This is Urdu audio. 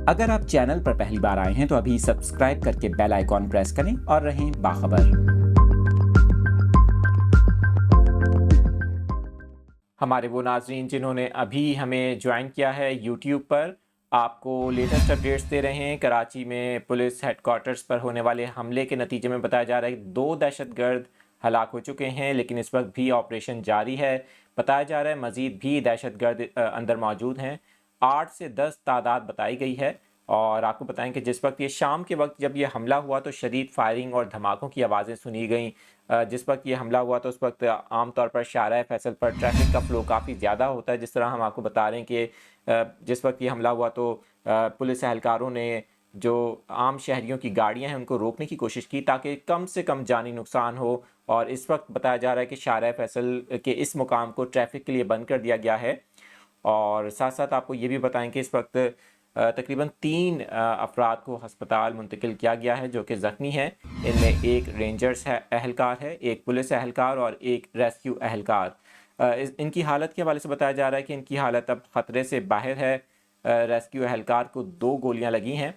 اگر آپ چینل پر پہلی بار آئے ہیں تو ابھی سبسکرائب کر کے بیل آئیکن پریس کریں اور رہیں باخبر۔ ہمارے وہ ناظرین جنہوں نے ابھی ہمیں جوائن کیا ہے یوٹیوب پر، آپ کو لیٹسٹ اپڈیٹس دے رہے ہیں۔ کراچی میں پولیس ہیڈ کوارٹرز پر ہونے والے حملے کے نتیجے میں بتایا جا رہا ہے کہ 2 دہشت گرد ہلاک ہو چکے ہیں، لیکن اس وقت بھی آپریشن جاری ہے۔ بتایا جا رہا ہے مزید بھی دہشت گرد اندر موجود ہیں۔ 8 سے 10 تعداد بتائی گئی ہے، اور آپ کو بتائیں کہ جس وقت یہ شام کے وقت جب یہ حملہ ہوا تو شدید فائرنگ اور دھماکوں کی آوازیں سنی گئیں۔ جس وقت یہ حملہ ہوا تو اس وقت عام طور پر شارع فیصل پر ٹریفک کا فلو کافی زیادہ ہوتا ہے۔ جس طرح ہم آپ کو بتا رہے ہیں کہ جس وقت یہ حملہ ہوا تو پولیس اہلکاروں نے جو عام شہریوں کی گاڑیاں ہیں ان کو روکنے کی کوشش کی تاکہ کم سے کم جانی نقصان ہو، اور اس وقت بتایا جا رہا ہے کہ شارع فیصل کے اس مقام کو ٹریفک کے لیے بند کر دیا گیا ہے۔ اور ساتھ ساتھ آپ کو یہ بھی بتائیں کہ اس وقت تقریباً 3 افراد کو ہسپتال منتقل کیا گیا ہے جو کہ زخمی ہیں۔ ان میں ایک رینجرز اہلکار ہے، ایک پولیس اہلکار اور ایک ریسکیو اہلکار۔ ان کی حالت کے حوالے سے بتایا جا رہا ہے کہ ان کی حالت اب خطرے سے باہر ہے۔ ریسکیو اہلکار کو 2 گولیاں لگی ہیں